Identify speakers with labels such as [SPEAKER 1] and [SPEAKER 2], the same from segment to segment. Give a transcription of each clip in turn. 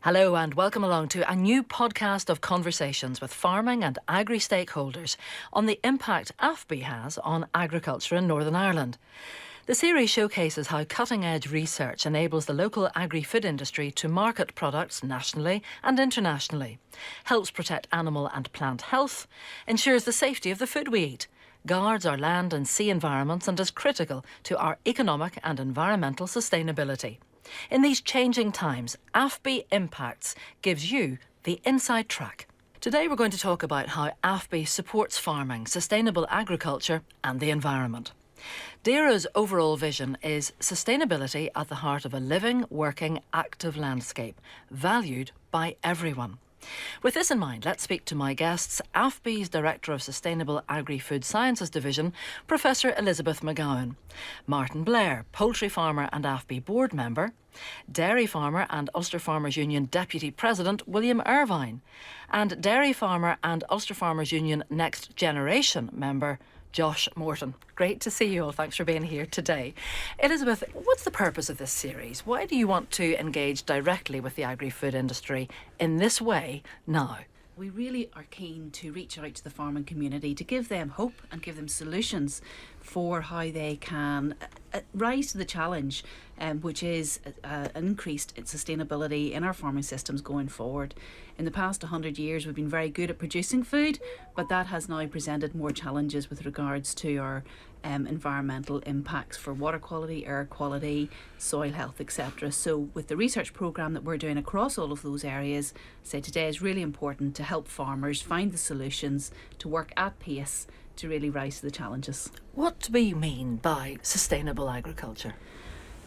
[SPEAKER 1] Hello and welcome along to a new podcast of conversations with farming and agri-stakeholders on the impact AFBI has on agriculture in Northern Ireland. The series showcases how cutting-edge research enables the local agri-food industry to market products nationally and internationally, helps protect animal and plant health, ensures the safety of the food we eat, guards our land and sea environments and is critical to our economic and environmental sustainability. In these changing times, AFBI Impacts gives you the inside track. Today we're going to talk about how AFBI supports farming, sustainable agriculture and the environment. DAERA's overall vision is sustainability at the heart of a living, working, active landscape, valued by everyone. With this in mind, let's speak to my guests, AFBI's Director of Sustainable Agri-Food Sciences Division, Professor Elizabeth McGowan, Martin Blair, poultry farmer and AFBI board member, dairy farmer and Ulster Farmers Union Deputy President William Irvine, and dairy farmer and Ulster Farmers Union Next Generation member Josh Morton. Great to see you all. Thanks for being here today. Elizabeth, what's the purpose of this series? Why do you want to engage directly with the agri-food industry in this way now?
[SPEAKER 2] We really are keen to reach out to the farming community to give them hope and give them solutions for how they can rise to the challenge, which is an increased sustainability in our farming systems going forward. In the past 100 years, we've been very good at producing food, but that has now presented more challenges with regards to our environmental impacts for water quality, air quality, soil health, etc. So with the research programme that we're doing across all of those areas, say today is really important to help farmers find the solutions, to work at pace, to really rise to the challenges.
[SPEAKER 1] What do we mean by sustainable agriculture?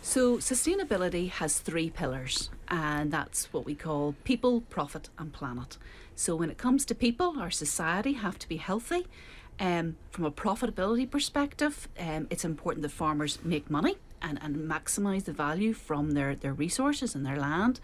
[SPEAKER 2] So sustainability has three pillars, and that's what we call people, profit and planet. So when it comes to people, our society have to be healthy. From a profitability perspective, it's important that farmers make money and maximise the value from their resources and their land.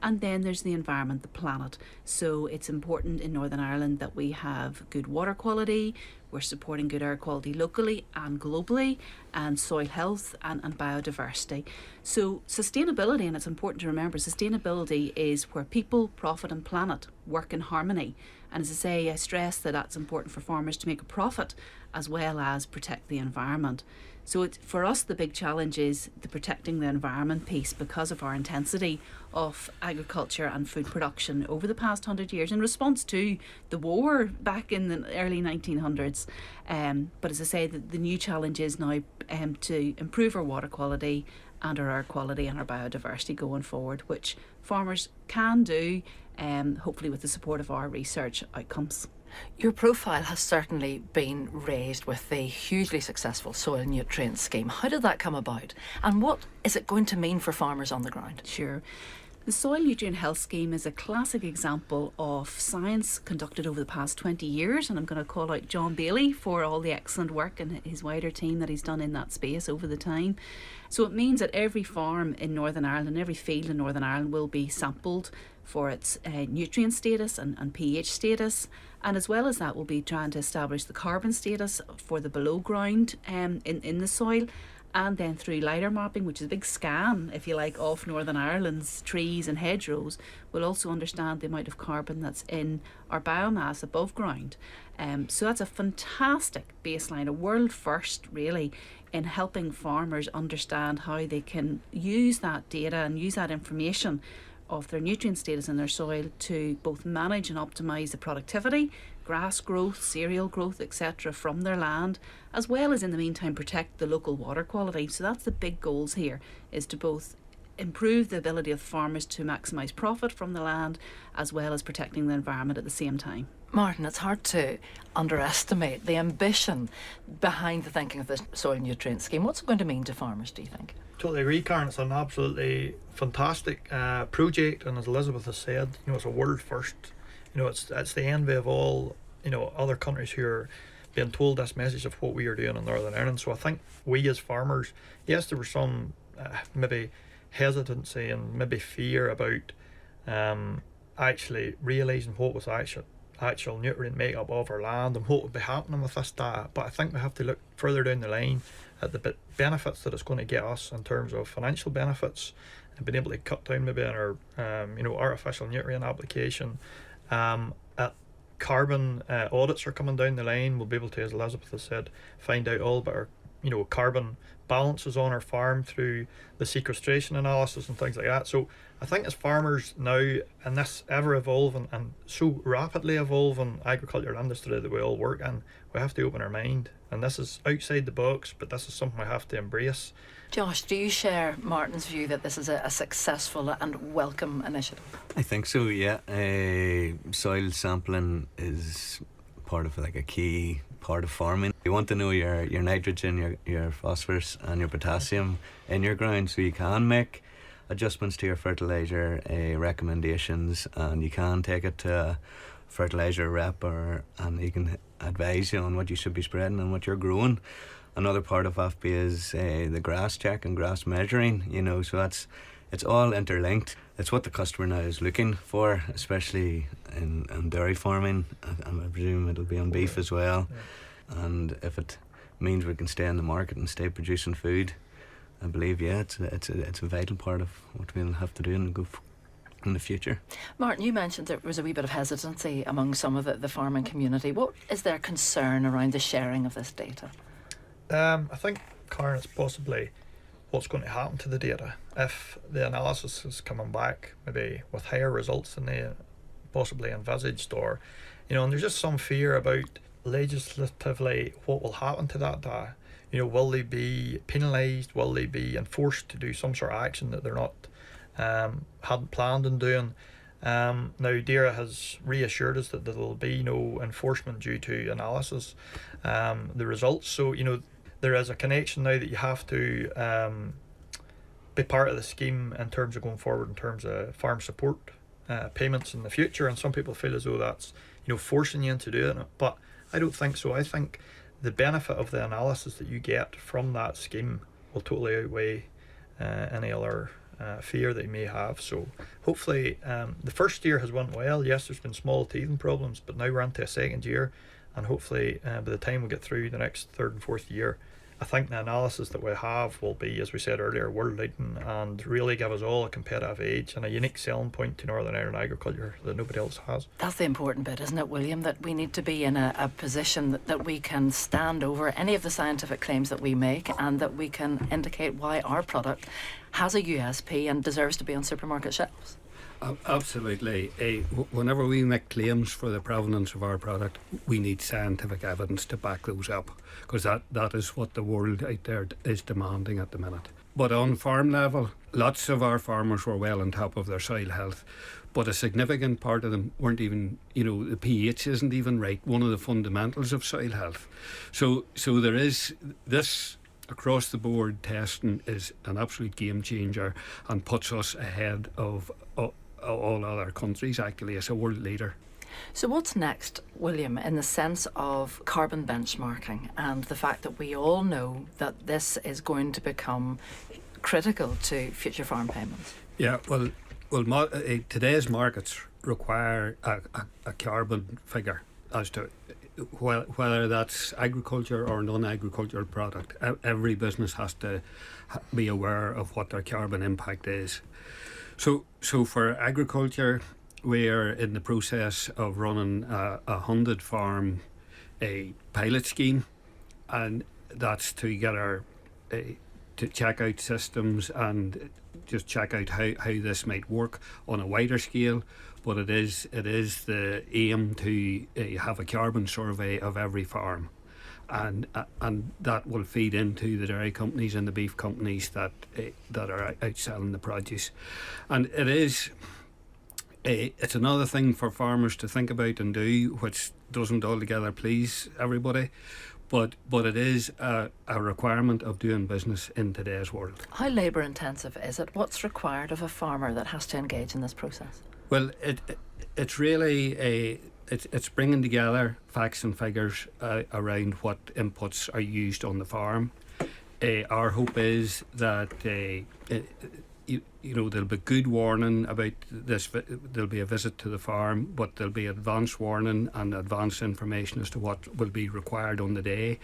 [SPEAKER 2] And then there's the environment, the planet. So it's important in Northern Ireland that we have good water quality, we're supporting good air quality locally and globally, and soil health and biodiversity. So sustainability, and it's important to remember, sustainability is where people, profit and planet work in harmony. And as I say, I stress that that's important for farmers to make a profit as well as protect the environment. So for us, the big challenge is the protecting the environment piece because of our intensity of agriculture and food production over the past 100 years in response to the war back in the early 1900s. But as I say, the new challenge is now to improve our water quality and our air quality and our biodiversity going forward, which farmers can do, hopefully with the support of our research outcomes.
[SPEAKER 1] Your profile has certainly been raised with the hugely successful soil nutrient scheme. How did that come about? And what is it going to mean for farmers on the ground?
[SPEAKER 2] Sure. The Soil Nutrient Health Scheme is a classic example of science conducted over the past 20 years, and I'm going to call out John Bailey for all the excellent work and his wider team that he's done in that space over the time. So it means that every farm in Northern Ireland, every field in Northern Ireland will be sampled for its nutrient status and pH status, and as well as that we'll be trying to establish the carbon status for the below ground in the soil. And then through LiDAR mapping, which is a big scan, if you like, of Northern Ireland's trees and hedgerows, we'll also understand the amount of carbon that's in our biomass above ground. So that's a fantastic baseline, a world first really, in helping farmers understand how they can use that data and use that information of their nutrient status in their soil to both manage and optimise the productivity, grass growth, cereal growth, etc. from their land, as well as in the meantime protect the local water quality. So that's the big goals here, is to both improve the ability of farmers to maximise profit from the land as well as protecting the environment at the same time.
[SPEAKER 1] Martin, it's hard to underestimate the ambition behind the thinking of the soil nutrient scheme. What's it going to mean to farmers, do you think?
[SPEAKER 3] Totally agree, Karen. It's an absolutely fantastic project, and as Elizabeth has said, it's a world first. It's the envy of all other countries who are being told this message of what we are doing in Northern Ireland. So I think we as farmers, yes, there was some maybe hesitancy and maybe fear about actually realising what was actually actual nutrient makeup of our land and what would be happening with this data. But I think we have to look further down the line at the benefits that it's going to get us in terms of financial benefits and being able to cut down maybe on our artificial nutrient application. At carbon audits are coming down the line. We'll be able to, as Elizabeth has said, find out all about our carbon balances on our farm through the sequestration analysis and things like that. So I think as farmers now, in this ever evolving and so rapidly evolving agricultural industry that we all work in, we have to open our mind, and this is outside the box, but this is something we have to embrace.
[SPEAKER 1] Josh, do you share Martin's view that this is a successful and welcome initiative?
[SPEAKER 4] I think so, yeah. Soil sampling is part of a key part of farming. You want to know your nitrogen, your phosphorus and your potassium in your ground, so you can make adjustments to your fertiliser recommendations, and you can take it to a fertiliser rep and he can advise you on what you should be spreading and what you're growing. Another part of AFBI is the grass check and grass measuring, so it's all interlinked. It's what the customer now is looking for, especially in dairy farming, and I presume it'll be on beef as well. Yeah. And if it means we can stay in the market and stay producing food, I believe, it's a vital part of what we'll have to do in the future.
[SPEAKER 1] Martin, you mentioned there was a wee bit of hesitancy among some of the farming community. What is their concern around the sharing of this data?
[SPEAKER 3] I think, Karen, it's possibly what's going to happen to the data if the analysis is coming back maybe with higher results than they possibly envisaged, or and there's just some fear about legislatively what will happen to that data. Will they be penalised? Will they be enforced to do some sort of action that they're not hadn't planned on doing? Now DAERA has reassured us that there will be no enforcement due to analysis the results. So there is a connection now that you have to be part of the scheme in terms of going forward in terms of farm support payments in the future, and some people feel as though that's forcing you into doing it, but I don't think so. I think the benefit of the analysis that you get from that scheme will totally outweigh any other fear that you may have. So hopefully the first year has went well. Yes, there's been small teething problems, but now we're into a second year, and hopefully by the time we get through the next third and fourth year, I think the analysis that we have will be, as we said earlier, world leading and really give us all a competitive edge and a unique selling point to Northern Ireland agriculture that nobody else has.
[SPEAKER 1] That's the important bit, isn't it, William? That we need to be in a position that we can stand over any of the scientific claims that we make, and that we can indicate why our product has a USP and deserves to be on supermarket shelves.
[SPEAKER 5] Absolutely. Whenever we make claims for the provenance of our product, we need scientific evidence to back those up, because that is what the world out there is demanding at the minute. But on farm level, lots of our farmers were well on top of their soil health, but a significant part of them weren't even, the pH isn't even right, one of the fundamentals of soil health. So there is this across the board testing is an absolute game changer and puts us ahead of all other countries, actually, as a world leader.
[SPEAKER 1] So what's next, William, in the sense of carbon benchmarking and the fact that we all know that this is going to become critical to future farm payments?
[SPEAKER 5] Yeah, well, today's markets require a carbon figure as to whether that's agriculture or non-agricultural product. Every business has to be aware of what their carbon impact is. So for agriculture, we're in the process of running a 100-farm pilot scheme, and that's to get our to check out systems and just check out how this might work on a wider scale. But it is the aim to have a carbon survey of every farm, and that will feed into the dairy companies and the beef companies that are out selling the produce. And it's another thing for farmers to think about and do, which doesn't altogether please everybody, but it is a requirement of doing business in today's world.
[SPEAKER 1] How labour intensive is it? What's required of a farmer that has to engage in this process?
[SPEAKER 5] Well, it's really it's bringing together facts and figures around what inputs are used on the farm. Our hope is that there'll be good warning about this. There'll be a visit to the farm, but there'll be advance warning and advance information as to what will be required on the day.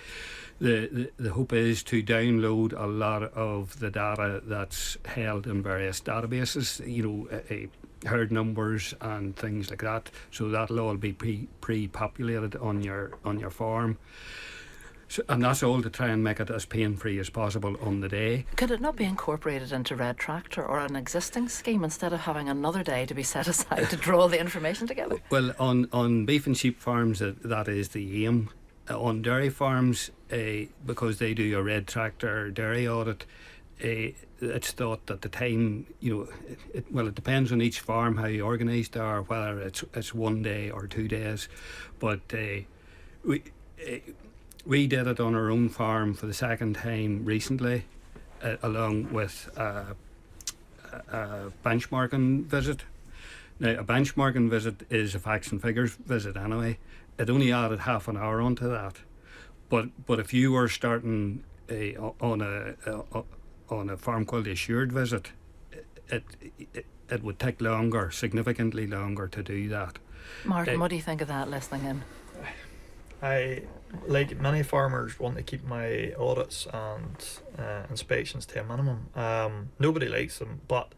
[SPEAKER 5] The hope is to download a lot of the data that's held in various databases, herd numbers and things like that. So that'll all be pre-populated on your farm. So, and that's all to try and make it as pain-free as possible on the day.
[SPEAKER 1] Could it not be incorporated into Red Tractor or an existing scheme instead of having another day to be set aside to draw the information together?
[SPEAKER 5] Well, on beef and sheep farms, that is the aim. On dairy farms, because they do a Red Tractor dairy audit, it's thought that the time, it depends on each farm how organised they are, whether it's 1 day or 2 days. But we did it on our own farm for the second time recently, along with a benchmarking visit. Now, a benchmarking visit is a facts and figures visit anyway. It only added half an hour onto that. But if you were starting on a farm quality assured visit, it would take longer, significantly longer to do that.
[SPEAKER 1] Martin, what do you think of that listening in?
[SPEAKER 3] I, like many farmers, want to keep my audits and inspections to a minimum. Nobody likes them, but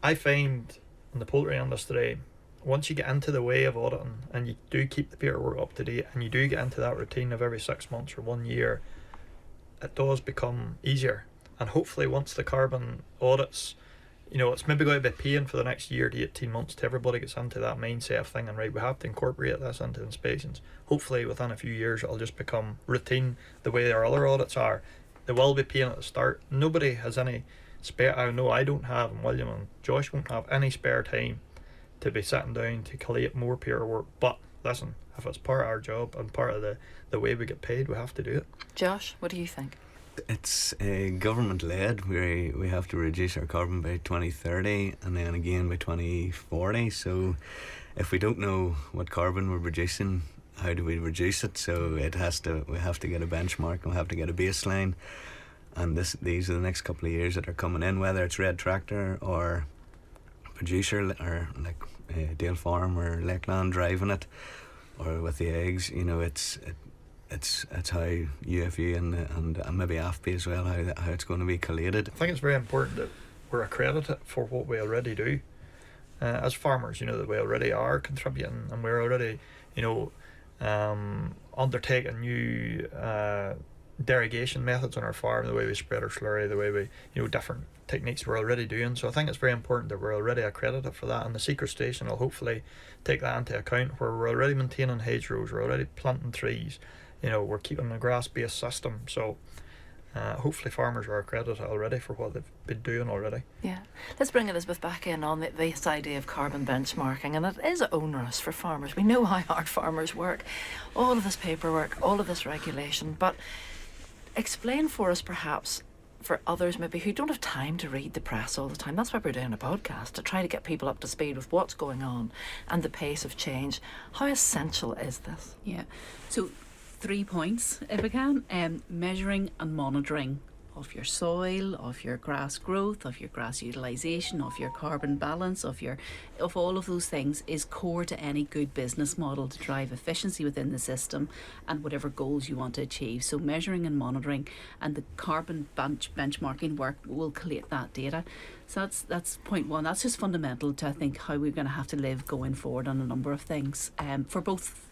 [SPEAKER 3] I find in the poultry industry, once you get into the way of auditing and you do keep the paperwork up to date and you do get into that routine of every 6 months or 1 year, it does become easier. And hopefully once the carbon audits, it's maybe going to be paying for the next year to 18 months till everybody gets into that mindset of thinking, right, we have to incorporate this into inspections. Hopefully within a few years it'll just become routine the way our other audits are. They will be paying at the start. Nobody has any spare, I know I don't have, and William and Josh won't have any spare time to be sitting down to collate more paperwork. But listen, if it's part of our job and part of the way we get paid, we have to do it.
[SPEAKER 1] Josh, what do you think?
[SPEAKER 4] It's government led. We have to reduce our carbon by 2030 and then again by 2040. So if we don't know what carbon we're reducing, how do we reduce it? So we have to get a benchmark and we have to get a baseline. And these are the next couple of years that are coming in, whether it's Red Tractor or producer or like Dale Farm or Lakeland driving it, or with the eggs. It's how UFU and maybe AFBI as well, how it's going to be collated.
[SPEAKER 3] I think it's very important that we're accredited for what we already do as farmers, that we already are contributing and we're already undertaking new derogation methods on our farm, the way we spread our slurry, the way we different techniques we're already doing. So I think it's very important that we're already accredited for that, and the sequestration will hopefully take that into account, where we're already maintaining hedgerows, we're already planting trees, we're keeping a grass-based system. So hopefully farmers are accredited already for what they've been doing already.
[SPEAKER 1] Yeah. Let's bring Elizabeth back in on this idea of carbon benchmarking, and it is onerous for farmers. We know how hard farmers work, all of this paperwork, all of this regulation, but explain for us, perhaps for others maybe who don't have time to read the press all the time. That's why we're doing a podcast, to try to get people up to speed with what's going on and the pace of change. How essential is this?
[SPEAKER 2] Yeah. So 3 points, if I can. Measuring and monitoring of your soil, of your grass growth, of your grass utilisation, of your carbon balance, of all of those things is core to any good business model to drive efficiency within the system and whatever goals you want to achieve. So measuring and monitoring, and the carbon benchmarking work will collate that data. So that's point one. That's just fundamental to, I think, how we're going to have to live going forward on a number of things, for both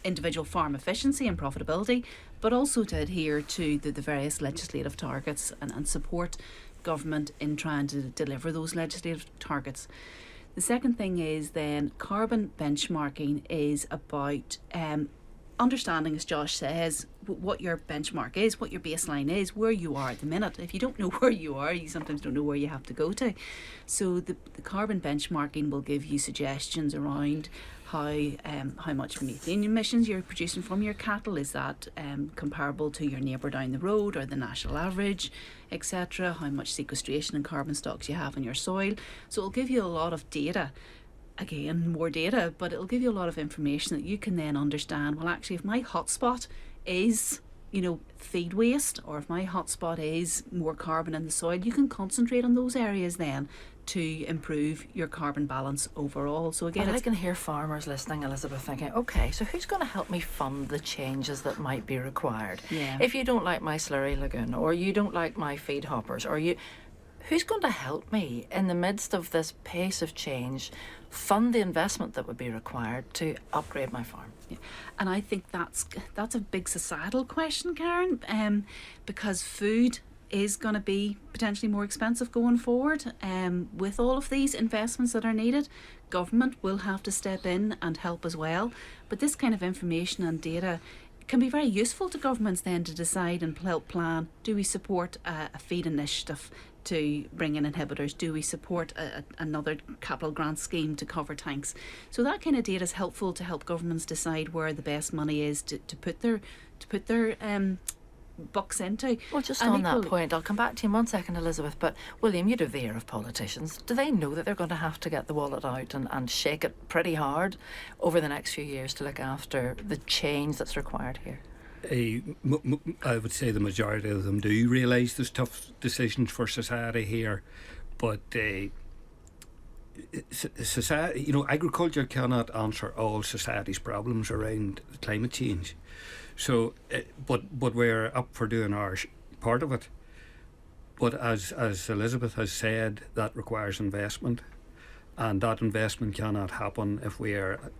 [SPEAKER 2] individual farm efficiency and profitability, but also to adhere to the various legislative targets and support government in trying to deliver those legislative targets. The second thing is then carbon benchmarking is about understanding, as Josh says, what your benchmark is, what your baseline is, where you are at the minute. If you don't know where you are, you sometimes don't know where you have to go to. So the carbon benchmarking will give you suggestions around how much methane emissions you're producing from your cattle. Is that comparable to your neighbour down the road or the national average, etc.? How much sequestration and carbon stocks you have in your soil. So it'll give you a lot of data. Again, more data, but it'll give you a lot of information that you can then understand, well, actually, if my hotspot is, feed waste, or if my hotspot is more carbon in the soil, you can concentrate on those areas then to improve your carbon balance overall. So again,
[SPEAKER 1] I can hear farmers listening, Elizabeth, thinking, okay, so who's going to help me fund the changes that might be required?
[SPEAKER 2] Yeah.
[SPEAKER 1] If you don't like my slurry lagoon, or you don't like my feed hoppers, who's going to help me in the midst of this pace of change fund the investment that would be required to upgrade my farm?
[SPEAKER 2] Yeah. And I think that's a big societal question, Karen, because food is going to be potentially more expensive going forward. With all of these investments that are needed, government will have to step in and help as well. But this kind of information and data can be very useful to governments then to decide and help plan. Do we support a feed initiative to bring in inhibitors? Do we support another capital grant scheme to cover tanks? So that kind of data is helpful to help governments decide where the best money is to put their bucks into.
[SPEAKER 1] Well, just
[SPEAKER 2] And
[SPEAKER 1] on that
[SPEAKER 2] equally-
[SPEAKER 1] point, I'll come back to you in 1 second, Elizabeth, but William, you do the ear of politicians. Do they know that they're going to have to get the wallet out and shake it pretty hard over the next few years to look after the change that's required here?
[SPEAKER 5] I would say the majority of them do realise there's tough decisions for society here, but society, agriculture cannot answer all society's problems around climate change. So, but we're up for doing our part of it. But as Elizabeth has said, that requires investment, and that investment cannot happen if we are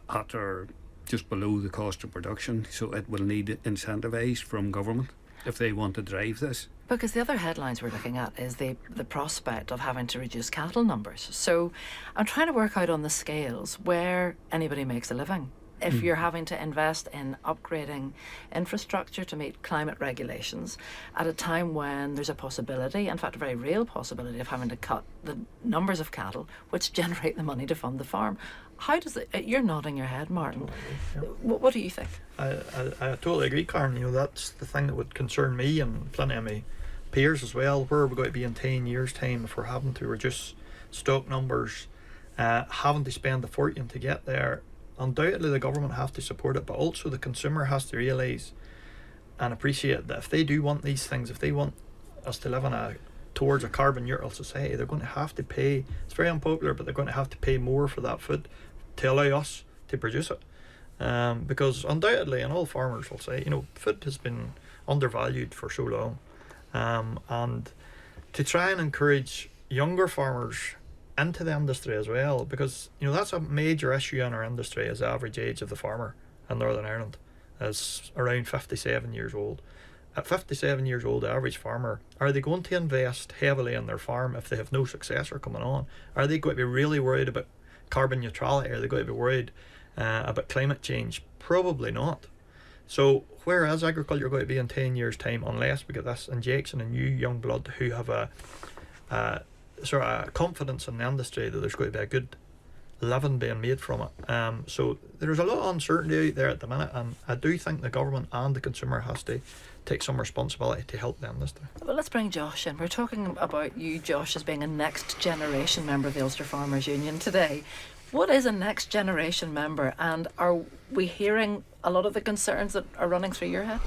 [SPEAKER 5] at or just below the cost of production. So it will need incentivise from government if they want to drive this.
[SPEAKER 1] Because the other headlines we're looking at is the prospect of having to reduce cattle numbers. So I'm trying to work out on the scales where anybody makes a living. If you're having to invest in upgrading infrastructure to meet climate regulations at a time when there's a possibility, in fact a very real possibility, of having to cut the numbers of cattle which generate the money to fund the farm. How does it, you're nodding your head, Martin.
[SPEAKER 3] Yeah.
[SPEAKER 1] What do you think?
[SPEAKER 3] I totally agree, Karen. That's the thing that would concern me and plenty of my peers as well. Where are we going to be in 10 years' time if we're having to reduce stock numbers, having to spend a fortune to get there? Undoubtedly the government have to support it, but also the consumer has to realise and appreciate that if they do want these things, if they want us to live towards a carbon neutral society, they're going to have to pay. It's very unpopular, but they're going to have to pay more for that food to allow us to produce it, because undoubtedly, and all farmers will say, food has been undervalued for so long, and to try and encourage younger farmers into the industry as well, because that's a major issue in our industry. Is the average age of the farmer in Northern Ireland is around 57 years old. At 57 years old, the average farmer, are they going to invest heavily in their farm if they have no successor coming on? Are they going to be really worried about carbon neutrality? Are they going to be worried about climate change? Probably not. So where is agriculture going to be in 10 years' time unless we get this injection of new young blood who have a sort of confidence in the industry that there's going to be a good living being made from it. So there's a lot of uncertainty out there at the minute, and I do think the government and the consumer has to take some responsibility to help the industry.
[SPEAKER 1] Well, let's bring Josh in. We're talking about you, Josh, as being a next generation member of the Ulster Farmers Union today. What is a next generation member, and are we hearing a lot of the concerns that are running through your head?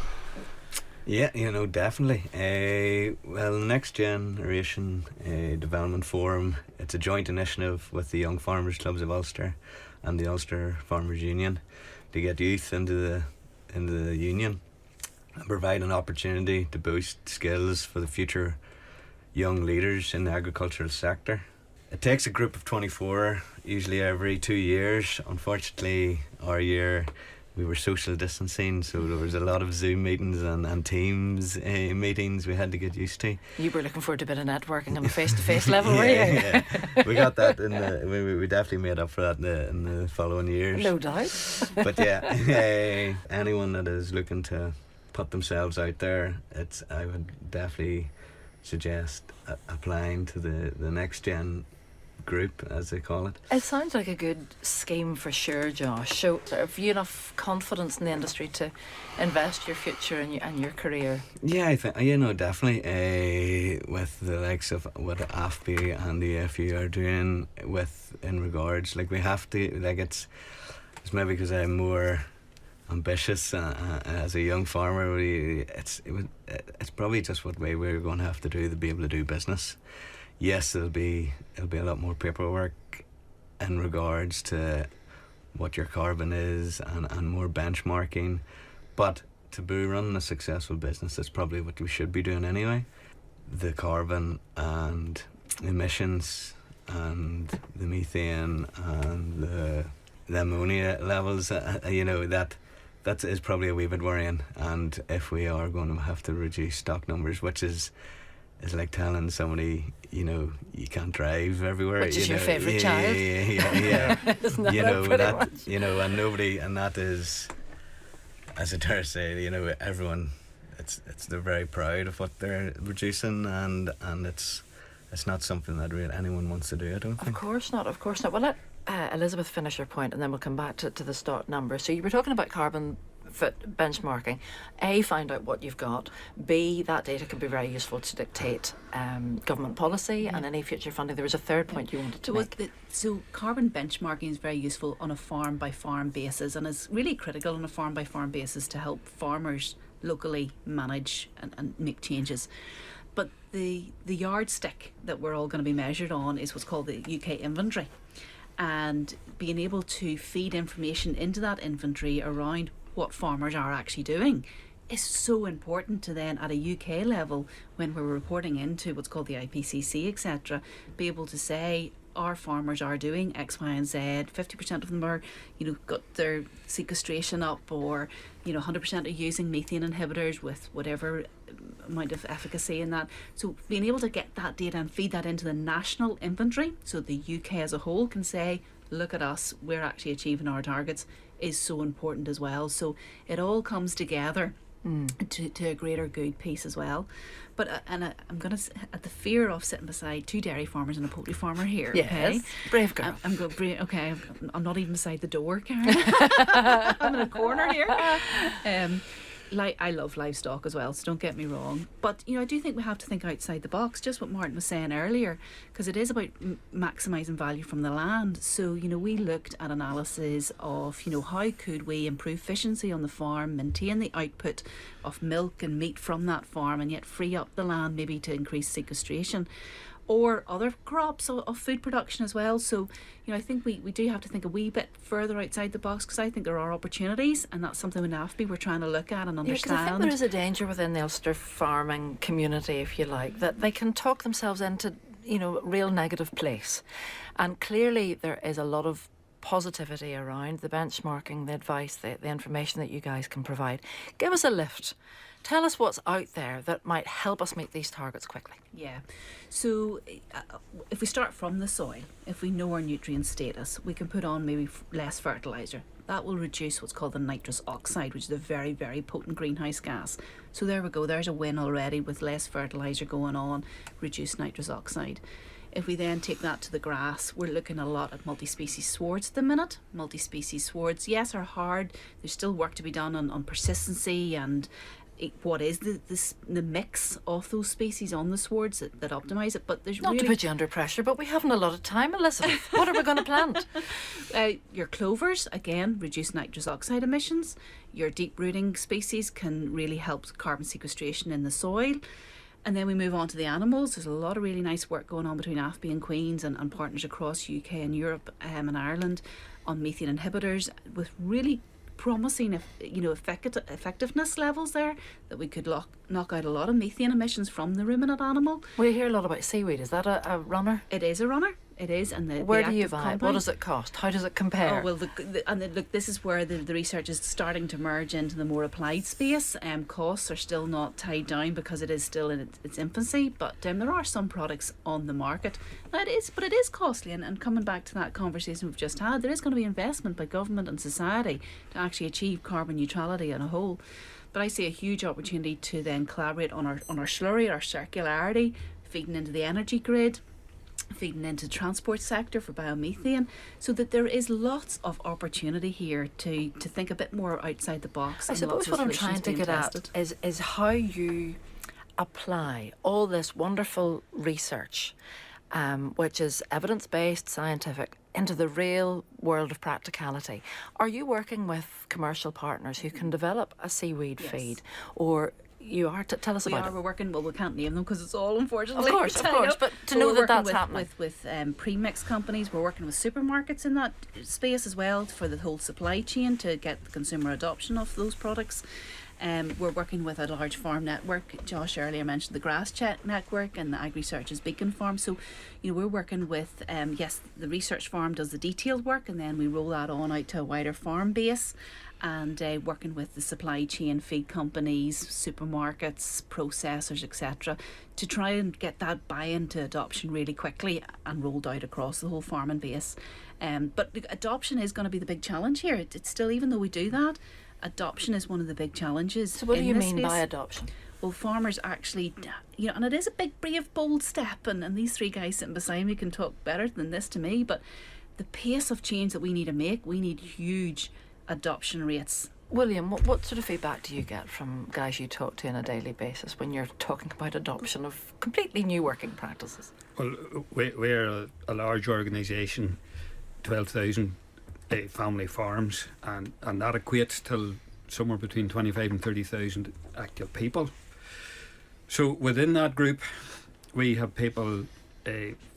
[SPEAKER 4] Yeah, definitely. Well, Next Generation Development Forum, it's a joint initiative with the Young Farmers Clubs of Ulster and the Ulster Farmers Union to get youth into the union and provide an opportunity to boost skills for the future young leaders in the agricultural sector. It takes a group of 24, usually every 2 years. Unfortunately, our year we were social distancing, so there was a lot of Zoom meetings and Teams meetings we had to get used to.
[SPEAKER 1] You were looking forward to a bit of networking on the face-to-face level, were you?
[SPEAKER 4] Yeah. We got that we definitely made up for that in the following years.
[SPEAKER 1] No doubt.
[SPEAKER 4] But yeah, anyone that is looking to put themselves out there, I would definitely suggest applying to the Next Gen group, as they call it.
[SPEAKER 1] It sounds like a good scheme for sure, Josh. So have you enough confidence in the industry to invest your future and your career? Yeah,
[SPEAKER 4] I think, definitely. With the likes of what AFBI and the AFBI are doing in regards, we have to, it's maybe because I'm more ambitious as a young farmer. It's probably just what way we're going to have to do to be able to do business. Yes, it'll be a lot more paperwork in regards to what your carbon is and more benchmarking, but to be running a successful business, that's probably what we should be doing anyway. The carbon and emissions and the methane and the ammonia levels, that is probably a wee bit worrying. And if we are going to have to reduce stock numbers, which is like telling somebody, you can't drive everywhere.
[SPEAKER 1] Which is your favourite
[SPEAKER 4] child. Yeah.
[SPEAKER 1] Isn't that much?
[SPEAKER 4] And nobody, and that is, as I dare say, everyone, they're very proud of what they're reducing, and it's not something that really anyone wants to do, I don't think.
[SPEAKER 1] Of course not. Well, let Elizabeth finish her point, and then we'll come back to the stock number. So you were talking about carbon foot benchmarking. A, find out what you've got. B, that data can be very useful to dictate government policy and any future funding. There was a third point you wanted to make.
[SPEAKER 2] So carbon benchmarking is very useful on a farm by farm basis, and is really critical on a farm by farm basis to help farmers locally manage and make changes. But the yardstick that we're all going to be measured on is what's called the UK inventory, and being able to feed information into that inventory around what farmers are actually doing is so important to then at a UK level, when we're reporting into what's called the IPCC, etc., be able to say our farmers are doing X, Y and Z, 50% of them are, got their sequestration up, or 100% are using methane inhibitors with whatever amount of efficacy in that. So being able to get that data and feed that into the national inventory, so the UK as a whole can say, look at us, we're actually achieving our targets, is so important as well. So it all comes together to a greater good piece as well. But I'm going to, at the fear of sitting beside two dairy farmers and a poultry farmer here,
[SPEAKER 1] yes.
[SPEAKER 2] Okay?
[SPEAKER 1] Brave girl.
[SPEAKER 2] I'm not even beside the door, Karen. I'm in a corner here. I love livestock as well, so don't get me wrong. But, I do think we have to think outside the box, just what Martin was saying earlier, because it is about maximising value from the land. So, we looked at analysis of, how could we improve efficiency on the farm, maintain the output of milk and meat from that farm, and yet free up the land maybe to increase sequestration, or other crops of food production as well. So, I think we do have to think a wee bit further outside the box, because I think there are opportunities, and that's something in AFBI we're trying to look at and understand.
[SPEAKER 1] I think there is a danger within the Ulster farming community, if you like, that they can talk themselves into, real negative place. And clearly there is a lot of positivity around the benchmarking, the advice, the information that you guys can provide. Give us a lift. Tell us what's out there that might help us meet these targets quickly.
[SPEAKER 2] Yeah. So if we start from the soil, if we know our nutrient status, we can put on maybe less fertiliser. That will reduce what's called the nitrous oxide, which is a very, very potent greenhouse gas. So there we go. There's a win already with less fertiliser going on, reduced nitrous oxide. If we then take that to the grass, we're looking a lot at multi-species swards at the minute. Multi-species swards, yes, are hard. There's still work to be done on persistency and what is the mix of those species on the swards that optimise it. But there's
[SPEAKER 1] not to put you under pressure, but we haven't a lot of time, Elizabeth. What are we going to plant?
[SPEAKER 2] Your clovers, again, reduce nitrous oxide emissions. Your deep rooting species can really help carbon sequestration in the soil. And then we move on to the animals. There's a lot of really nice work going on between AFBI and Queen's and partners across UK and Europe and Ireland on methane inhibitors, with really promising effectiveness levels there, that we could knock out a lot of methane emissions from the ruminant animal.
[SPEAKER 1] We hear a lot about seaweed. Is that a runner?
[SPEAKER 2] It is a runner. It is. And
[SPEAKER 1] where do you buy it? What does it cost? How does it compare?
[SPEAKER 2] Oh, well, look, this is where the research is starting to merge into the more applied space. Costs are still not tied down because it is still in its infancy, but there are some products on the market. Now it is costly, and coming back to that conversation we've just had, there is going to be investment by government and society to actually achieve carbon neutrality on a whole. But I see a huge opportunity to then collaborate on our slurry, our circularity, feeding into the energy grid, feeding into the transport sector for biomethane, so that there is lots of opportunity here to think a bit more outside the box.
[SPEAKER 1] I suppose what I'm trying to get at is how you apply all this wonderful research which is evidence-based, scientific, into the real world of practicality. Are you working with commercial partners who can develop a seaweed feed, or you are? Tell us about it.
[SPEAKER 2] We're working. Well, we can't name them because it's all unfortunately.
[SPEAKER 1] Of course. But to know that that's happening.
[SPEAKER 2] With premix companies, we're working with supermarkets in that space as well for the whole supply chain to get the consumer adoption of those products. We're working with a large farm network. Josh earlier mentioned the Grass Check network and the Agri-Search's Beacon Farm. So, we're working with, yes, the research farm does the detailed work, and then we roll that on out to a wider farm base, and working with the supply chain, feed companies, supermarkets, processors, etc., to try and get that buy-in to adoption really quickly and rolled out across the whole farming base. But adoption is going to be the big challenge here. It's still, even though we do that, adoption is one of the big challenges.
[SPEAKER 1] So what do you mean
[SPEAKER 2] space.
[SPEAKER 1] by adoption?
[SPEAKER 2] Well, farmers actually, and it is a big, brave, bold step, and these three guys sitting beside me can talk better than this to me, but the pace of change that we need to make, we need huge adoption rates.
[SPEAKER 1] William, what sort of feedback do you get from guys you talk to on a daily basis when you're talking about adoption of completely new working practices?
[SPEAKER 5] Well, we're a large organisation, 12,000 family farms, and that equates to somewhere between 25 and 30,000 active people. So within that group, we have people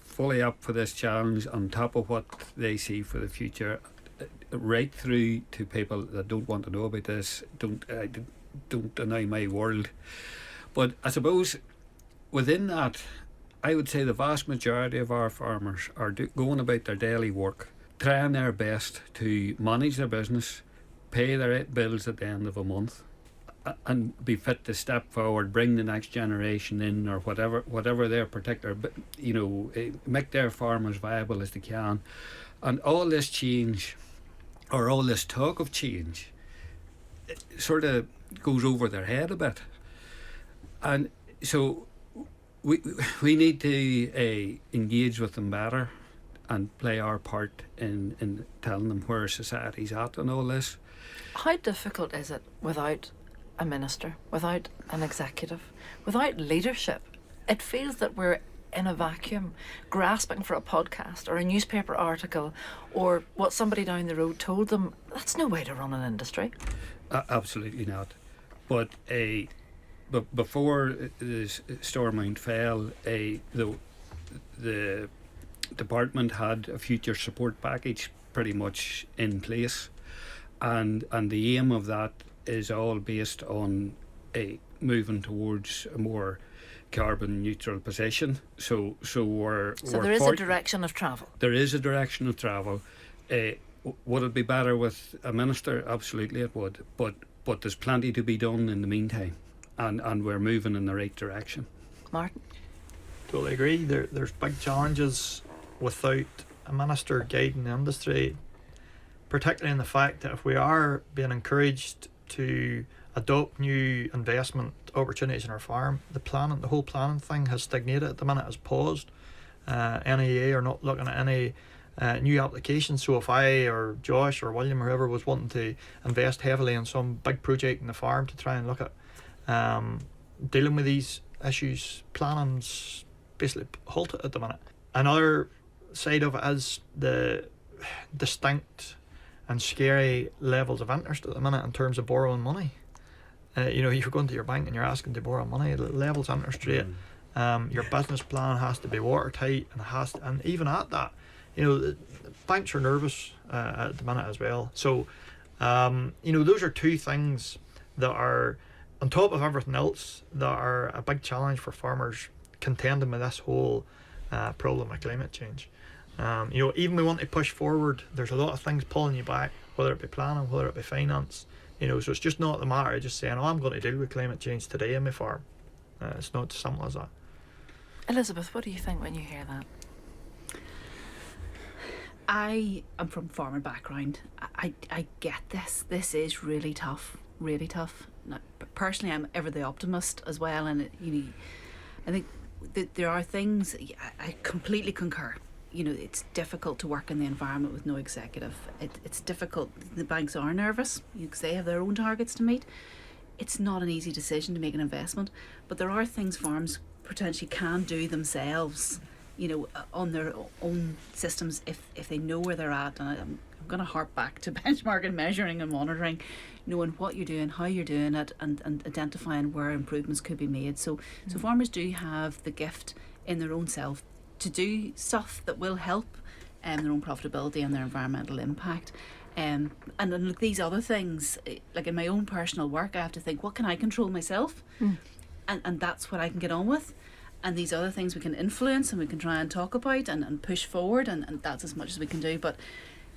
[SPEAKER 5] fully up for this challenge, on top of what they see for the future, right through to people that don't want to know about this, don't deny my world. But I suppose within that, I would say the vast majority of our farmers are going about their daily work, trying their best to manage their business, pay their bills at the end of a month, and be fit to step forward, bring the next generation in, or whatever their particular, make their farm as viable as they can. And all this change, or all this talk of change, sort of goes over their head a bit. And so we need to engage with them better and play our part in telling them where society's at and all this.
[SPEAKER 1] How difficult is it without a minister, without an executive, without leadership? It feels that we're in a vacuum, grasping for a podcast or a newspaper article or what somebody down the road told them. That's no way to run an industry.
[SPEAKER 5] Absolutely not. But before the Stormont fell, the department had a future support package pretty much in place, and the aim of that is all based on moving towards a more carbon neutral position. So there
[SPEAKER 1] is a direction of travel.
[SPEAKER 5] There is a direction of travel. Would it be better with a minister? Absolutely it would. But there's plenty to be done in the meantime, and we're moving in the right direction.
[SPEAKER 1] Martin?
[SPEAKER 3] Totally agree. There's big challenges without a minister guiding the industry, particularly in the fact that if we are being encouraged to adopt new investment opportunities in our farm, the whole planning thing has stagnated at the minute, has paused. NEA are not looking at any new applications. So if I or Josh or William or whoever was wanting to invest heavily in some big project in the farm to try and look at dealing with these issues, planning's basically halted at the minute. Another side of it is the distinct and scary levels of interest at the minute in terms of borrowing money. You're going to your bank and you're asking to borrow money, the levels of interest rate, your business plan has to be watertight, and even at that, the banks are nervous at the minute as well. So those are two things that are on top of everything else that are a big challenge for farmers contending with this whole problem of climate change. Even we want to push forward, there's a lot of things pulling you back, whether it be planning, whether it be finance. So it's just not the matter of just saying, I'm going to deal with climate change today on my farm. It's not as simple as that.
[SPEAKER 1] Elizabeth, what do you think when you hear that?
[SPEAKER 2] I am from farmer background. I get this. This is really tough, really tough. Now, personally, I'm ever the optimist as well, and I think that there are things I completely concur. It's difficult to work in the environment with no executive. It's difficult. The banks are nervous because they have their own targets to meet. It's not an easy decision to make an investment, but there are things farms potentially can do themselves on their own systems if they know where they're at. And I'm going to harp back to benchmarking, measuring and monitoring, knowing what you're doing, how you're doing it, and identifying where improvements could be made. So farmers do have the gift in their own self to do stuff that will help their own profitability and their environmental impact. And then look, these other things, like in my own personal work, I have to think, what can I control myself? And that's what I can get on with. And these other things we can influence and we can try and talk about and push forward, and that's as much as we can do. But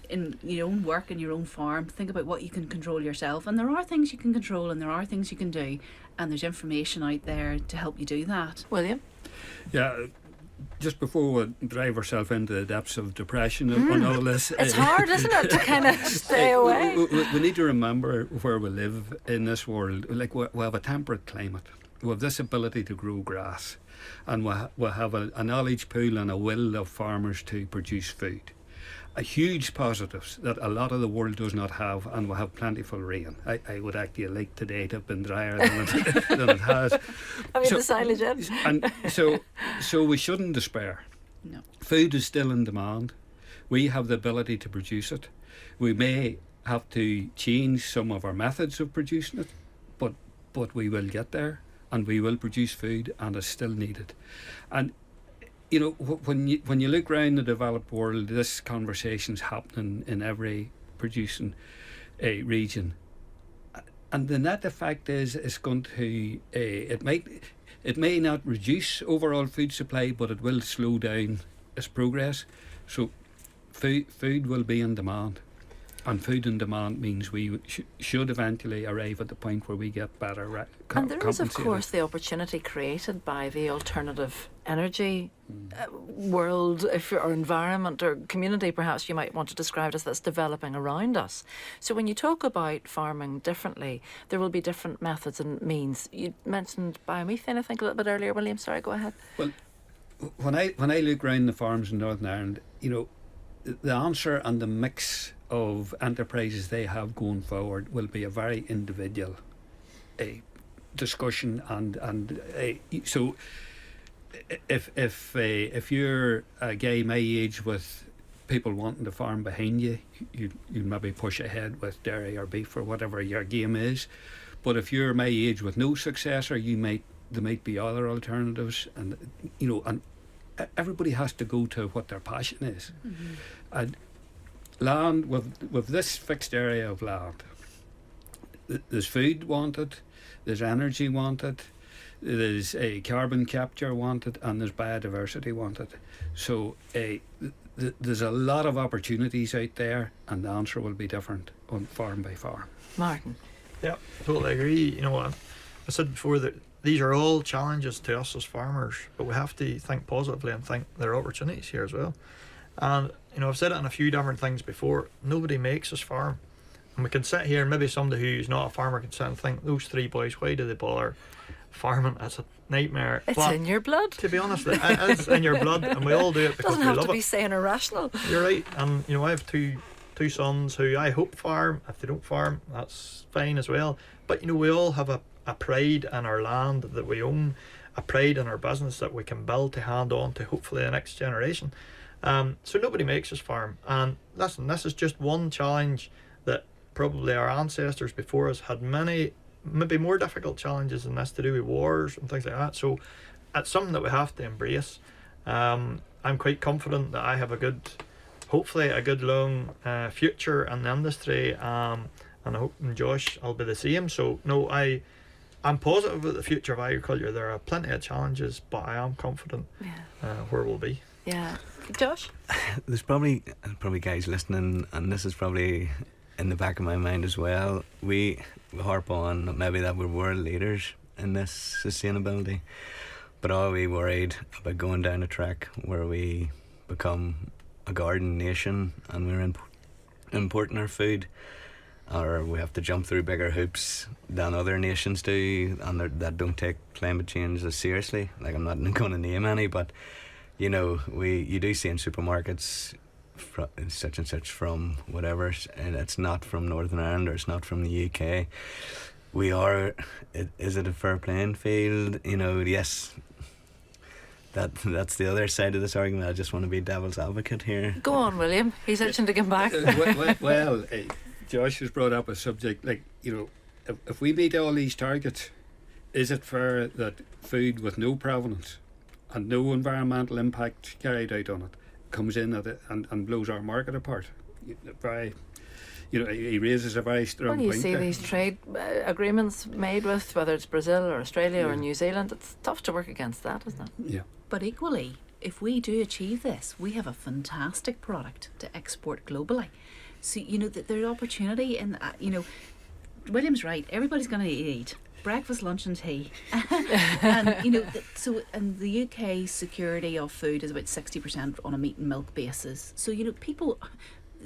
[SPEAKER 2] in your own work, in your own farm, think about what you can control yourself. And there are things you can control and there are things you can do. And there's information out there to help you do that.
[SPEAKER 1] William?
[SPEAKER 5] Yeah. Just before we drive ourselves into the depths of depression on all this,
[SPEAKER 1] It's hard, isn't it, to kind of stay away?
[SPEAKER 5] We need to remember where we live in this world. Like we have a temperate climate. We have this ability to grow grass, and we have a knowledge pool and a will of farmers to produce food. A huge positives that a lot of the world does not have, and we have plentiful rain. I would actually like today to have been drier than it has.
[SPEAKER 1] I mean, the silage in.
[SPEAKER 5] And so we shouldn't despair.
[SPEAKER 2] No.
[SPEAKER 5] Food is still in demand. We have the ability to produce it. We may have to change some of our methods of producing it, but we will get there, and we will produce food, and it's still needed. And when you look around the developed world, this conversation's happening in every producing region, and the net effect is it's going to it may not reduce overall food supply, but it will slow down its progress. So food will be in demand, and food in demand means we should eventually arrive at the point where we get better
[SPEAKER 1] and there is, of course, the opportunity created by the alternative energy world, or environment or community, perhaps you might want to describe it as, that's developing around us. So when you talk about farming differently, there will be different methods and means. You mentioned biomethane, I think, a little bit earlier, William. Sorry, go ahead.
[SPEAKER 5] Well, when I look around the farms in Northern Ireland, the answer and the mix of enterprises they have going forward will be a very individual discussion, and so if you're a guy my age with people wanting to farm behind you, you maybe push ahead with dairy or beef or whatever your game is. But if you're my age with no successor, there might be other alternatives, and and everybody has to go to what their passion is. And land, with this fixed area of land, there's food wanted, there's energy wanted, there's carbon capture wanted, and there's biodiversity wanted. So there's a lot of opportunities out there, and the answer will be different on farm by farm.
[SPEAKER 1] Martin?
[SPEAKER 3] Yeah, totally agree. I said before that these are all challenges to us as farmers, but we have to think positively and think there are opportunities here as well. And I've said it in a few different things before. Nobody makes us farm, and we can sit here, and maybe somebody who's not a farmer can sit and think, those three boys, why do they bother farming? It's a nightmare.
[SPEAKER 1] It's
[SPEAKER 3] but
[SPEAKER 1] in your blood.
[SPEAKER 3] to be honest, it is in your blood, and we all do it because
[SPEAKER 1] Doesn't
[SPEAKER 3] we
[SPEAKER 1] have
[SPEAKER 3] love
[SPEAKER 1] to be
[SPEAKER 3] it.
[SPEAKER 1] saying irrational.
[SPEAKER 3] You're right. And I have two sons who I hope farm. If they don't farm, that's fine as well. But we all have a pride in our land that we own, a pride in our business that we can build to hand on to hopefully the next generation. So nobody makes us farm. And listen, this is just one challenge that probably our ancestors before us had many, maybe more difficult challenges than this, to do with wars and things like that. So it's something that we have to embrace. I'm quite confident that I have hopefully a good long future in the industry, and I hope Josh will be the same. So no, I'm positive about the future of agriculture. There are plenty of challenges, but I am confident where we'll be.
[SPEAKER 1] Yeah. Josh?
[SPEAKER 4] There's probably guys listening, and this is probably in the back of my mind as well. We harp on maybe that we're world leaders in this sustainability, but are we worried about going down a track where we become a garden nation and we're importing our food, or we have to jump through bigger hoops than other nations do, and that don't take climate change as seriously? Like, I'm not going to name any, but you do see in supermarkets such and such from whatever, and it's not from Northern Ireland, or it's not from the UK. Is it a fair playing field? Yes, that's the other side of this argument. I just want to be devil's advocate here.
[SPEAKER 1] Go on, William. He's itching to get back.
[SPEAKER 5] Josh has brought up a subject like, if we meet all these targets, is it fair that food with no provenance and no environmental impact carried out on it comes in and blows our market apart? He raises a very strong
[SPEAKER 1] When you
[SPEAKER 5] point
[SPEAKER 1] see
[SPEAKER 5] there.
[SPEAKER 1] these trade agreements made with, whether it's Brazil or Australia or New Zealand, it's tough to work against that, isn't it?
[SPEAKER 5] Yeah.
[SPEAKER 2] But equally, if we do achieve this, we have a fantastic product to export globally. So, there's opportunity in, William's right, everybody's going to eat. Breakfast, lunch and tea. And the UK security of food is about 60% on a meat and milk basis. So,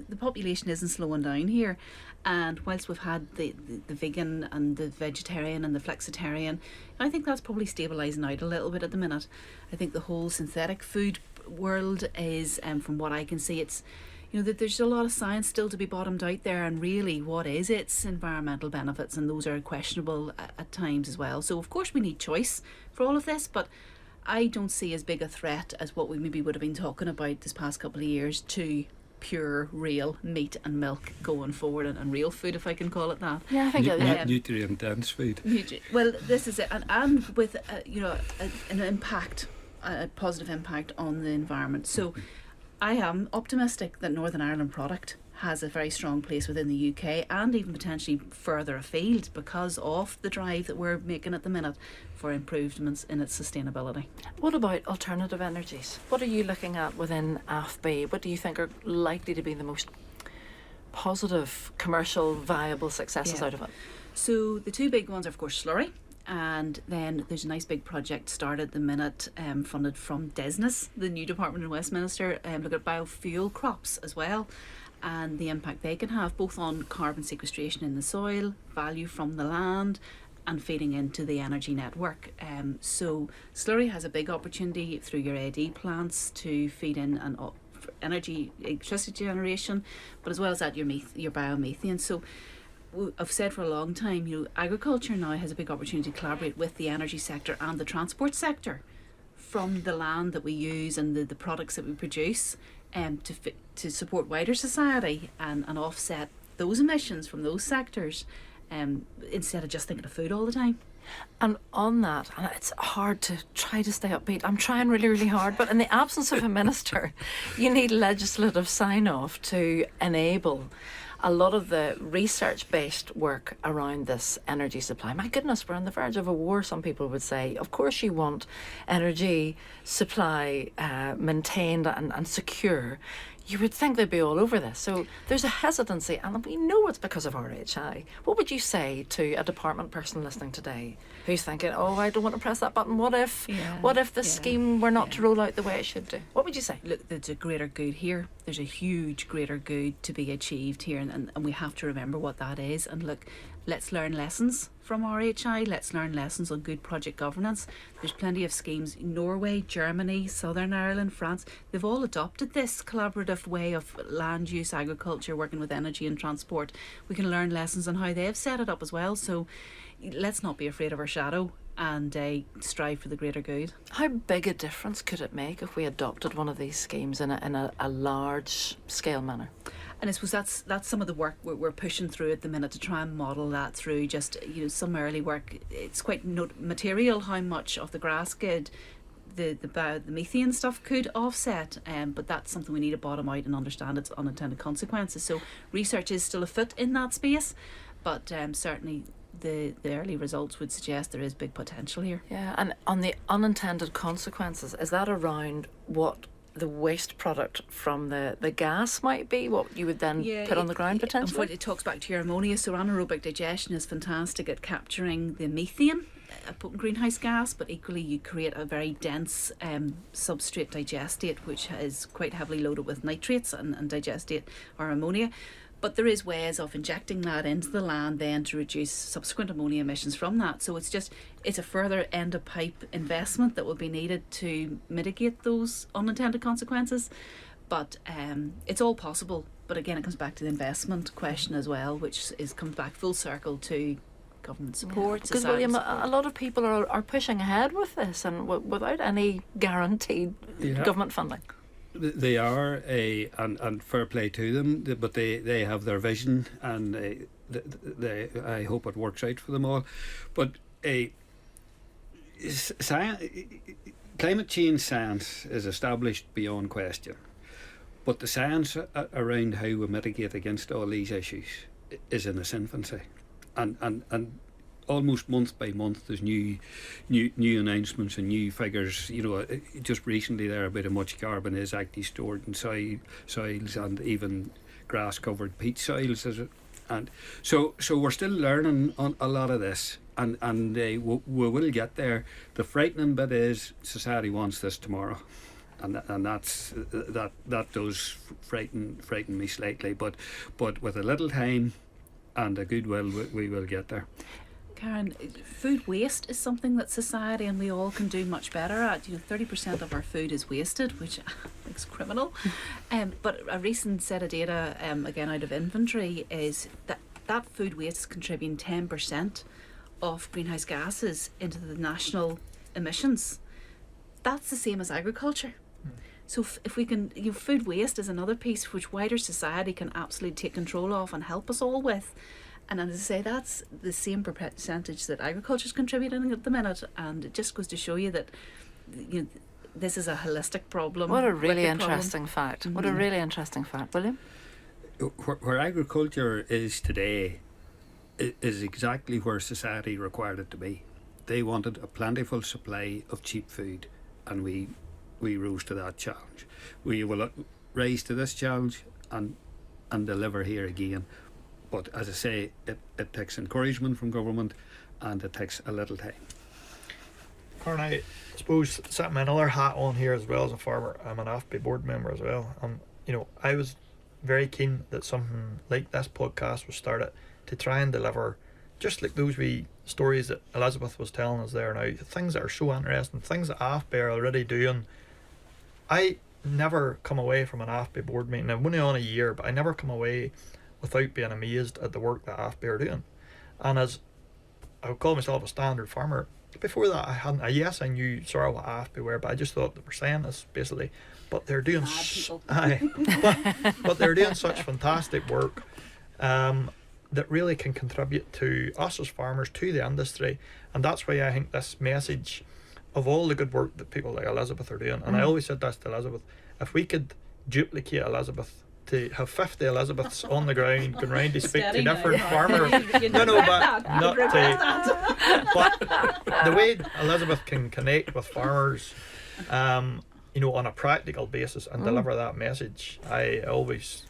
[SPEAKER 2] the population isn't slowing down here. And whilst we've had the vegan and the vegetarian and the flexitarian, I think that's probably stabilising out a little bit at the minute. I think the whole synthetic food world is, from what I can see, it's, that there's a lot of science still to be bottomed out there, and really what is its environmental benefits, and those are questionable at times as well. So of course we need choice for all of this, but I don't see as big a threat as what we maybe would have been talking about this past couple of years to pure real meat and milk going forward, and real food, if I can call it that.
[SPEAKER 1] Yeah, I think
[SPEAKER 5] Nutrient dense food.
[SPEAKER 2] Well, this is it, and with an impact, a positive impact on the environment. So I am optimistic that Northern Ireland product has a very strong place within the UK, and even potentially further afield, because of the drive that we're making at the minute for improvements in its sustainability.
[SPEAKER 1] What about alternative energies? What are you looking at within AFBI? What do you think are likely to be the most positive, commercial, viable successes out of it?
[SPEAKER 2] So the two big ones are, of course, slurry. And then there's a nice big project started at the minute, funded from DESNIS, the new department in Westminster, look at biofuel crops as well, and the impact they can have both on carbon sequestration in the soil, value from the land, and feeding into the energy network. So slurry has a big opportunity through your AD plants to feed in and energy, electricity generation, but as well as that your biomethane. So I've said for a long time, agriculture now has a big opportunity to collaborate with the energy sector and the transport sector from the land that we use and the products that we produce, to support wider society and offset those emissions from those sectors, instead of just thinking of food all the time.
[SPEAKER 1] And on that, and it's hard to try to stay upbeat. I'm trying really, really hard, but in the absence of a minister, you need legislative sign-off to enable a lot of the research-based work around this energy supply. My goodness, we're on the verge of a war, some people would say. Of course you want energy supply maintained and secure. You would think they'd be all over this. So there's a hesitancy, and we know it's because of RHI. What would you say to a department person listening today who's thinking, I don't want to press that button. What if this scheme were not to roll out the way it should do? What would you say?
[SPEAKER 2] Look, there's a greater good here. There's a huge greater good to be achieved here, and we have to remember what that is. And look, let's learn lessons from RHI. Let's learn lessons on good project governance. There's plenty of schemes. Norway, Germany, Southern Ireland, France, they've all adopted this collaborative way of land use, agriculture, working with energy and transport. We can learn lessons on how they've set it up as well. So let's not be afraid of our shadow and strive for the greater good.
[SPEAKER 1] How big a difference could it make if we adopted one of these schemes in a large scale manner?
[SPEAKER 2] And I suppose that's some of the work we're pushing through at the minute, to try and model that through just some early work. It's quite material how much of the grass could the methane stuff could offset, but that's something we need to bottom out and understand its unintended consequences. So research is still afoot in that space, but certainly the early results would suggest there is big potential here.
[SPEAKER 1] Yeah, and on the unintended consequences, is that around what the waste product from the gas might be, what you would then put on the ground potentially?
[SPEAKER 2] It talks back to your ammonia. So anaerobic digestion is fantastic at capturing the methane, a potent greenhouse gas, but equally you create a very dense substrate digestate, which is quite heavily loaded with nitrates and digestate or ammonia. But there is ways of injecting that into the land then to reduce subsequent ammonia emissions from that. So it's a further end of pipe investment that will be needed to mitigate those unintended consequences. But it's all possible. But again, it comes back to the investment question as well, which comes back full circle to government support.
[SPEAKER 1] Because
[SPEAKER 2] societal
[SPEAKER 1] William,
[SPEAKER 2] support.
[SPEAKER 1] a lot of people are pushing ahead with this and without any guaranteed government funding.
[SPEAKER 5] They are and fair play to them, but they have their vision, and I hope it works out for them all. But climate change science is established beyond question, but the science around how we mitigate against all these issues is in its infancy, and almost month by month there's new announcements and new figures. Just recently there about how much carbon is actually stored in soils and even grass covered peat soils, and so we're still learning on a lot of this, and we will get there. The frightening bit is society wants this tomorrow, and that does frighten me slightly, but with a little time and a goodwill we will get there.
[SPEAKER 2] Karen, food waste is something that society and we all can do much better at. 30% of our food is wasted, which is criminal. But a recent set of data, again out of inventory, is that food waste is contributing 10% of greenhouse gases into the national emissions. That's the same as agriculture. So if we can, food waste is another piece which wider society can absolutely take control of and help us all with. And as I say, that's the same percentage that agriculture is contributing at the minute, and it just goes to show you that this is a holistic problem.
[SPEAKER 1] What a really
[SPEAKER 2] wicked problem.
[SPEAKER 1] interesting fact. What a really interesting fact, William.
[SPEAKER 5] Where agriculture is today is exactly where society required it to be. They wanted a plentiful supply of cheap food, and we rose to that challenge. We will rise to this challenge and deliver here again. But as I say, it takes encouragement from government, and it takes a little time.
[SPEAKER 3] Karen, I suppose setting another hat on here as well as a farmer, I'm an AFBI board member as well. I was very keen that something like this podcast was started to try and deliver just like those wee stories that Elizabeth was telling us there now, things that are so interesting, things that AFBI are already doing. I never come away from an AFBI board meeting, I'm only on a year, but I never come away without being amazed at the work that AFBI are doing. And as I would call myself a standard farmer, before that I knew sort of what AFBI were, but I just thought they were saying this basically. But they're doing but they're doing such fantastic work that really can contribute to us as farmers, to the industry. And that's why I think this message of all the good work that people like Elizabeth are doing, and I always said this to Elizabeth, if we could duplicate Elizabeth, to have 50 Elizabeths on the ground going round to speak to different farmers. But the way Elizabeth can connect with farmers, on a practical basis and deliver that message, I always,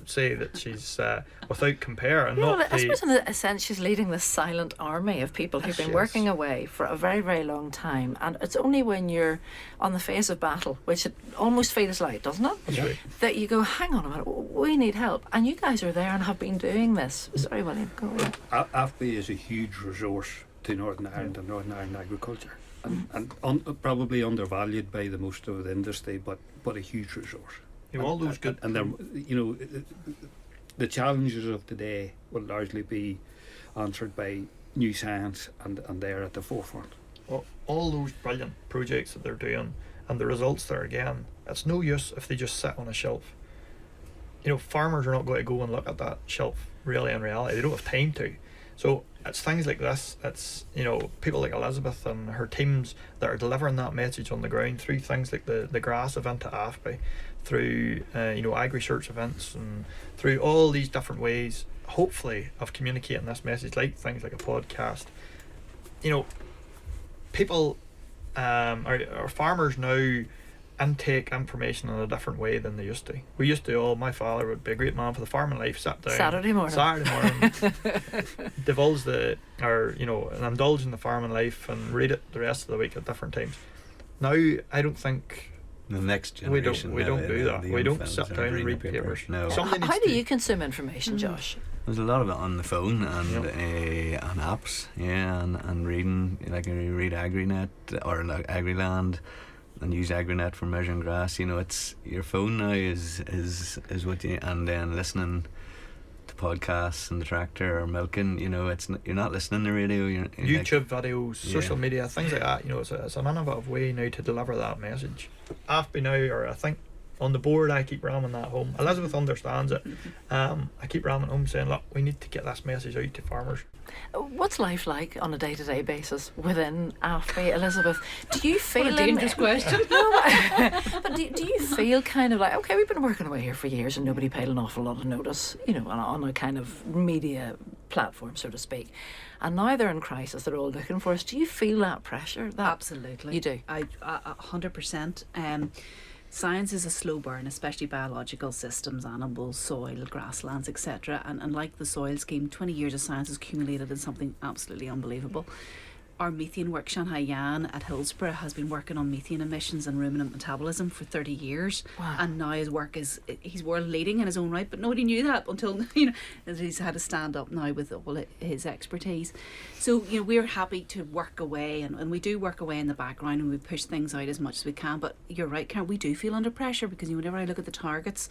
[SPEAKER 3] say that she's without compare. And
[SPEAKER 1] I suppose in a sense she's leading this silent army of people who've been working away for a very, very long time, and it's only when you're on the face of battle, which it almost feels like, doesn't it?
[SPEAKER 3] That's right.
[SPEAKER 1] That you go, hang on a minute, we need help, and you guys are there and have been doing this. Sorry, William, go on.
[SPEAKER 5] AFBI is a huge resource to Northern Ireland and Northern Ireland agriculture, and probably undervalued by the most of the industry, but a huge resource.
[SPEAKER 3] All those good,
[SPEAKER 5] and then the challenges of today will largely be answered by new science, and they're at the forefront.
[SPEAKER 3] Well, all those brilliant projects that they're doing and the results there, again, it's no use if they just sit on a shelf. Farmers are not going to go and look at that shelf really in reality. They don't have time to. So it's things like this, it's people like Elizabeth and her teams that are delivering that message on the ground through things like the grass event at AFBI, through agri-search events, and through all these different ways, hopefully, of communicating this message, like things like a podcast. People our farmers now intake information in a different way than they used to. We used to, my father would be a great man for the farming life, sat down
[SPEAKER 1] Saturday morning
[SPEAKER 3] divulge and indulge in the farming life and read it the rest of the week at different times. Now I don't think
[SPEAKER 4] the next generation
[SPEAKER 3] we don't do that. We don't sit down and read papers.
[SPEAKER 4] No.
[SPEAKER 1] How do you consume information, Josh?
[SPEAKER 4] There's a lot of it on the phone and on apps, and reading, like I read AgriNet or like AgriLand, and use AgriNet for measuring grass. It's your phone now is what you, and then listening to podcasts in the tractor or milking. You know, you're not listening to radio. You're
[SPEAKER 3] YouTube videos, social
[SPEAKER 4] Yeah.
[SPEAKER 3] media, things like that. You know, it's an innovative way now to deliver that message. AFBI now, or I think on the board, I keep ramming that home. Elizabeth understands it. I keep ramming home saying, look, we need to get this message out to farmers.
[SPEAKER 1] What's life like on a day-to-day basis within AFBI, Elizabeth? Do you feel
[SPEAKER 2] What a dangerous question.
[SPEAKER 1] No, but do you feel kind of like, okay, we've been working away here for years and nobody paid an awful lot of notice, you know, on a kind of media platform, so to speak, and now they're in crisis, they're all looking for us. Do you feel that pressure?
[SPEAKER 2] Absolutely.
[SPEAKER 1] You do?
[SPEAKER 2] I 100%. Science is a slow burn, especially biological systems, animals, soil, grasslands, etc. And like the soil scheme, 20 years of science has accumulated in something absolutely unbelievable. Our methane work, Shanghai Yan at Hillsborough has been working on methane emissions and ruminant metabolism for 30 years.
[SPEAKER 1] Wow.
[SPEAKER 2] And now his work he's world leading in his own right, but nobody knew that until, you know, he's had to stand up now with all his expertise. So, you know, we're happy to work away, and we do work away in the background, and we push things out as much as we can. But you're right, Karen, we do feel under pressure, because, you know, whenever I look at the targets,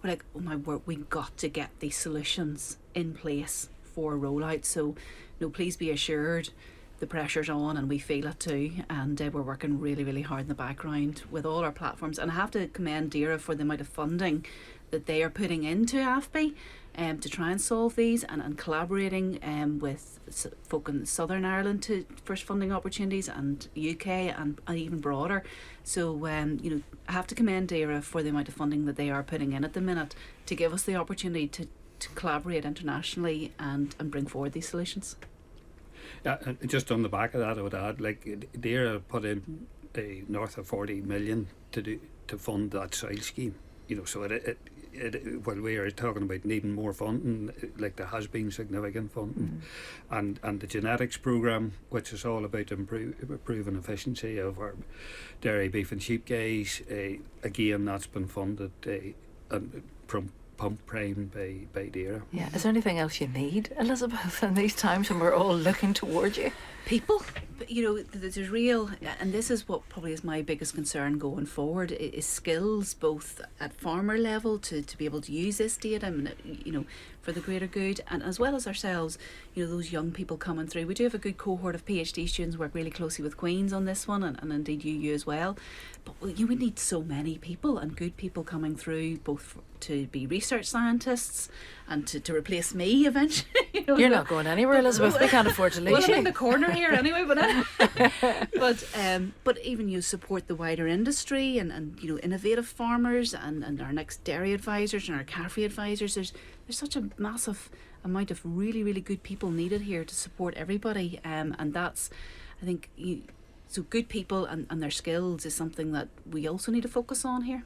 [SPEAKER 2] we're like, oh my word, we got to get these solutions in place for rollout. So, no, please be assured, the pressure's on, and we feel it too, and we're working really, really hard in the background with all our platforms. And I have to commend DAERA for the amount of funding that they are putting into AFBI to try and solve these, and collaborating with folk in Southern Ireland for funding opportunities, and UK, and even broader. So you know, I have to commend DAERA for the amount of funding that they are putting in at the minute to give us the opportunity to collaborate internationally and bring forward these solutions.
[SPEAKER 5] Yeah, and just on the back of that, I would add, like, DAERA put in north of 40 million to fund that soil scheme. You know, so while we are talking about needing more funding, like, there has been significant funding, and the genetics program, which is all about improving efficiency of our dairy, beef, and sheep guys. Again, that's been funded from pump prime by DAERA.
[SPEAKER 1] Yeah. Is there anything else you need, Elizabeth, in these times when we're all looking towards you?
[SPEAKER 2] People, but, you know, there's real, and this is what probably is my biggest concern going forward, is skills both at farmer level to be able to use this data, and, you know, for the greater good, and as well as ourselves, you know, those young people coming through. We do have a good cohort of PhD students, work really closely with Queen's on this one, and indeed you as well. But you would need so many people, and good people coming through, both to be research scientists and to replace me eventually. You know,
[SPEAKER 1] You're not going anywhere, Elizabeth. We can't afford to lose
[SPEAKER 2] well, I'm
[SPEAKER 1] you.
[SPEAKER 2] in the corner here anyway, but even you support the wider industry, and you know, innovative farmers, and our next dairy advisors and our cafe advisors. There's such a massive amount of really, really good people needed here to support everybody, and that's, I think, so good people and their skills is something that we also need to focus on here.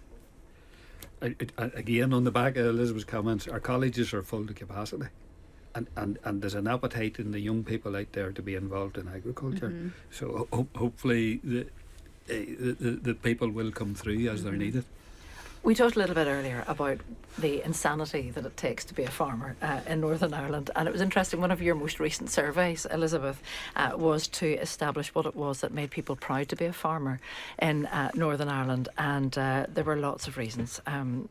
[SPEAKER 5] Again, on the back of Elizabeth's comments, our colleges are full to capacity, and there's an appetite in the young people out there to be involved in agriculture. So hopefully the people will come through as they're needed.
[SPEAKER 1] We talked a little bit earlier about the insanity that it takes to be a farmer in Northern Ireland, and it was interesting, one of your most recent surveys, Elizabeth, was to establish what it was that made people proud to be a farmer in Northern Ireland, and there were lots of reasons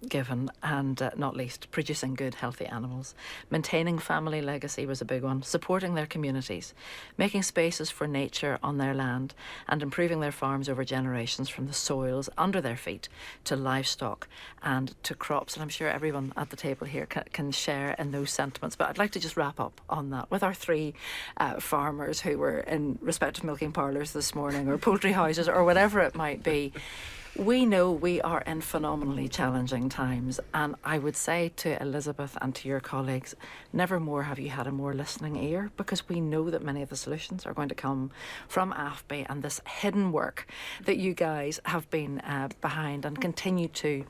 [SPEAKER 1] given, and not least producing good, healthy animals. Maintaining family legacy was a big one, supporting their communities, making spaces for nature on their land, and improving their farms over generations, from the soils under their feet to livestock and to crops. And I'm sure everyone at the table here can share in those sentiments. But I'd like to just wrap up on that with our three farmers who were in respective milking parlours this morning, or poultry houses, or whatever it might be. We know we are in phenomenally challenging times, and I would say to Elizabeth and to your colleagues, never more have you had a more listening ear, because we know that many of the solutions are going to come from AFBI and this hidden work that you guys have been behind and continue to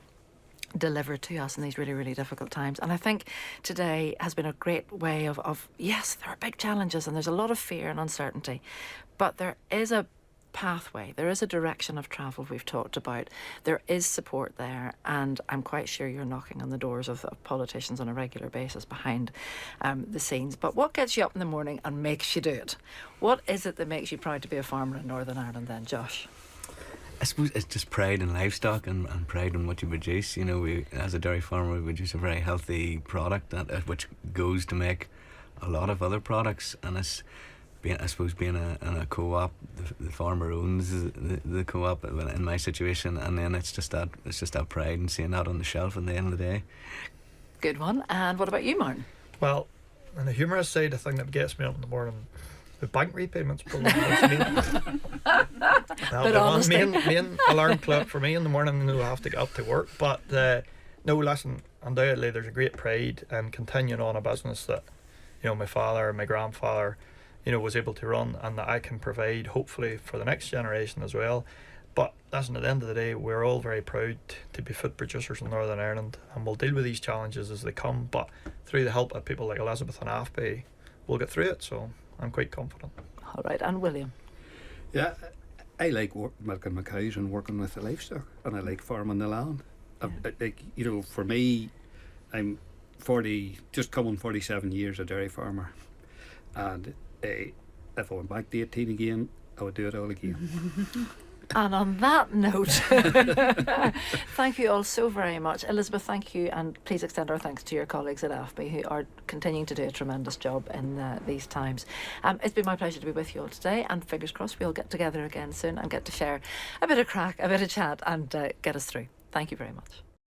[SPEAKER 1] deliver to us in these really, really difficult times. And I think today has been a great way of yes, there are big challenges and there's a lot of fear and uncertainty, but there is a pathway, there is a direction of travel we've talked about, there is support there, and I'm quite sure you're knocking on the doors of politicians on a regular basis behind the scenes. But what gets you up in the morning and makes you do it? What is it that makes you proud to be a farmer in Northern Ireland then, Josh?
[SPEAKER 4] I suppose it's just pride in livestock and pride in what you produce. You know, we as a dairy farmer, we produce a very healthy product which goes to make a lot of other products. And I suppose being in a co-op, the farmer owns the co-op in my situation, and then it's just that pride and seeing that on the shelf at the end of the day.
[SPEAKER 1] Good one. And what about you, Martin?
[SPEAKER 3] Well, on the humorous side, the thing that gets me up in the morning, the bank repayments probably main alarm clock for me in the morning. I have to get up to work, but no, listen, undoubtedly there's a great pride in continuing on a business that, you know, my father, my grandfather, you know, was able to run, and that I can provide hopefully for the next generation as well. But listen, at the end of the day, we're all very proud to be food producers in Northern Ireland, and we'll deal with these challenges as they come, but through the help of people like Elizabeth and AFBI, we'll get through it. So I'm quite confident.
[SPEAKER 1] All right, and William?
[SPEAKER 5] Yeah, I like milking my cows and working with the livestock, and I like farming the land. Like, you know, for me, I'm 40, just coming 47 years a dairy farmer, and if I went back to 18 again, I would do it all again.
[SPEAKER 1] And on that note, thank you all so very much. Elizabeth, thank you, and please extend our thanks to your colleagues at AFBI who are continuing to do a tremendous job in these times. It's been my pleasure to be with you all today, and fingers crossed we'll get together again soon and get to share a bit of crack, a bit of chat, and get us through. Thank you very much.